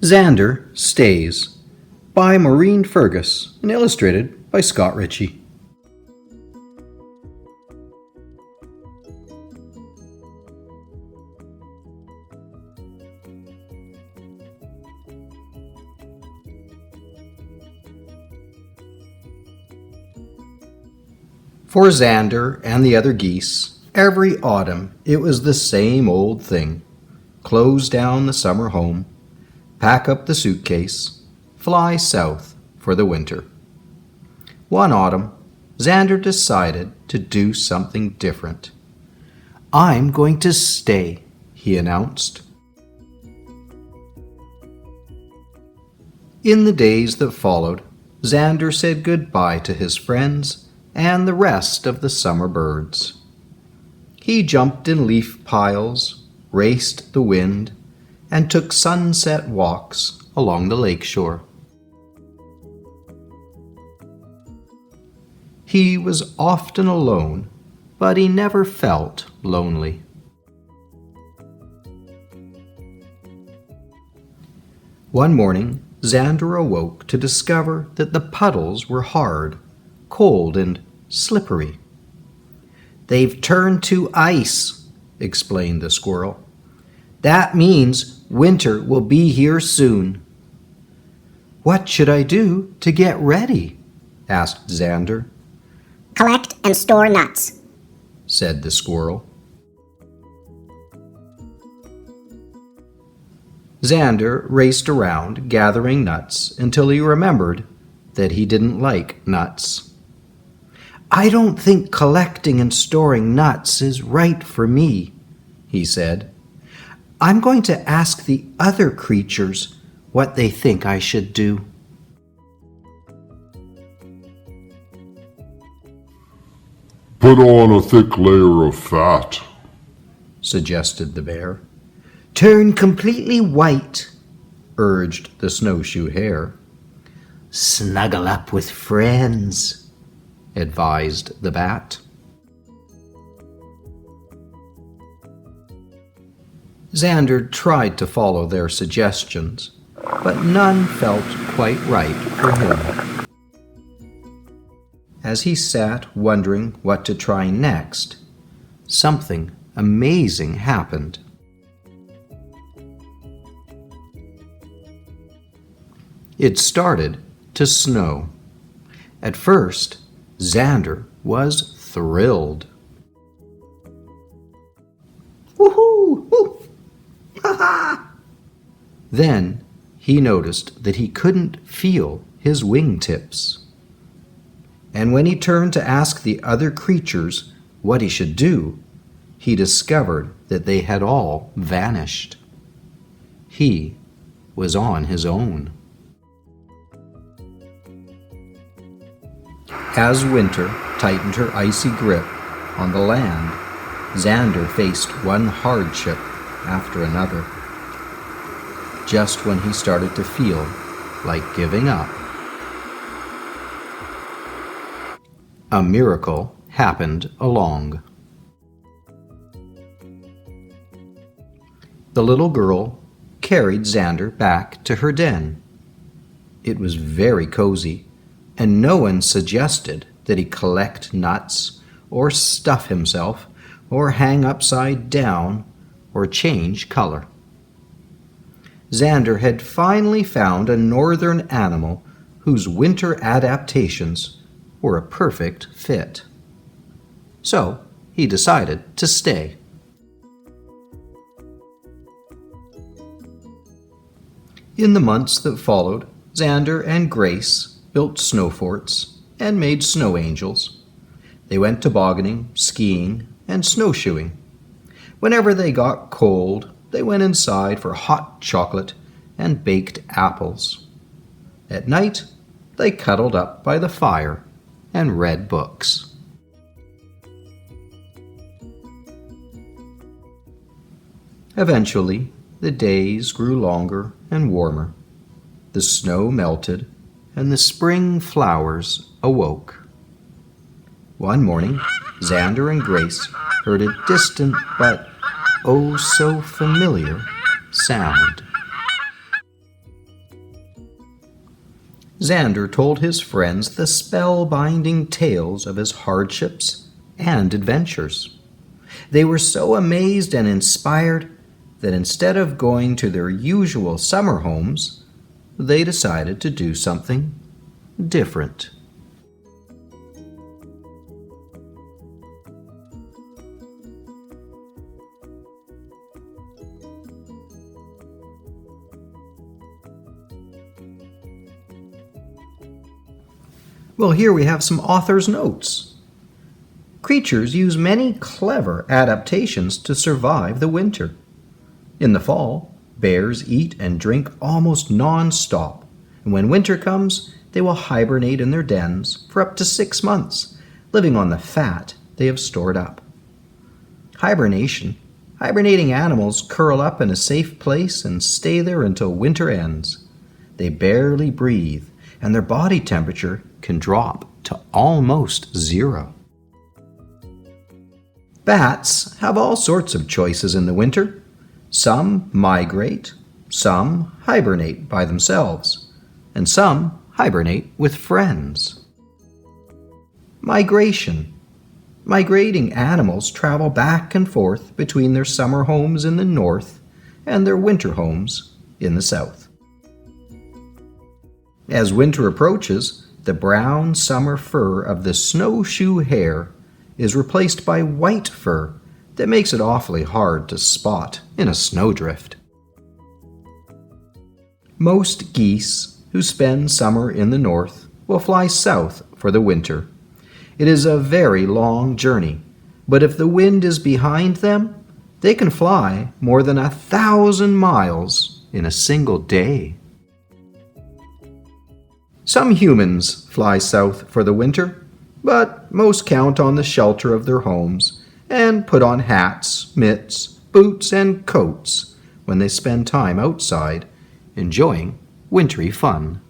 Zander Stays by Maureen Fergus and illustrated by Scott Ritchie. For Zander and the other geese, every autumn it was the same old thing. Close down the summer home, pack up the suitcase, fly south for the winter. One autumn, Zander decided to do something different. "I'm going to stay," he announced. In the days that followed, Zander said goodbye to his friends and the rest of the summer birds. He jumped in leaf piles, raced the wind, and took sunset walks along the lakeshore. He was often alone, but he never felt lonely. One morning, Zander awoke to discover that the puddles were hard, cold, and slippery. "They've turned to ice," explained the squirrel. "That means winter will be here soon." "What should I do to get ready?" asked Zander. "Collect and store nuts," said the squirrel. Zander raced around gathering nuts until he remembered that he didn't like nuts. "I don't think collecting and storing nuts is right for me," he said. "I'm going to ask the other creatures what they think I should do." "Put on a thick layer of fat," suggested the bear. "Turn completely white," urged the snowshoe hare. "Snuggle up with friends," advised the bat. Zander tried to follow their suggestions, but none felt quite right for him. As he sat wondering what to try next, something amazing happened. It started to snow. At first, Zander was thrilled. "Woohoo! Woo! Ha-ha!" Then he noticed that he couldn't feel his wingtips. And when he turned to ask the other creatures what he should do, he discovered that they had all vanished. He was on his own. As winter tightened her icy grip on the land, Zander faced one hardship after another. Just when he started to feel like giving up, a miracle happened along. The little girl carried Zander back to her den. It was very cozy, and no one suggested that he collect nuts or stuff himself or hang upside down or change color. Zander had finally found a northern animal whose winter adaptations were a perfect fit. So he decided to stay. In the months that followed, Zander and Grace built snow forts and made snow angels. They went tobogganing, skiing, and snowshoeing. Whenever they got cold, they went inside for hot chocolate and baked apples. At night, they cuddled up by the fire and read books. Eventually, the days grew longer and warmer. The snow melted, and the spring flowers awoke. One morning, Zander and Grace heard a distant but oh so familiar sound. Zander told his friends the spellbinding tales of his hardships and adventures. They were so amazed and inspired that instead of going to their usual summer homes, they decided to do something different. Well, here we have some author's notes. Creatures use many clever adaptations to survive the winter. In the fall, bears eat and drink almost non-stop, and when winter comes, they will hibernate in their dens for up to 6 months, living on the fat they have stored up. Hibernating animals curl up in a safe place and stay there until winter ends. They barely breathe, and their body temperature can drop to almost 0. Bats have all sorts of choices in the winter. Some migrate, some hibernate by themselves, and some hibernate with friends. Migration. Migrating animals travel back and forth between their summer homes in the north and their winter homes in the south. As winter approaches, the brown summer fur of the snowshoe hare is replaced by white fur that makes it awfully hard to spot in a snowdrift. Most geese who spend summer in the north will fly south for the winter. It is a very long journey, but if the wind is behind them, they can fly more than 1,000 miles in a single day. Some humans fly south for the winter, but most count on the shelter of their homes and put on hats, mitts, boots, and coats when they spend time outside enjoying wintry fun.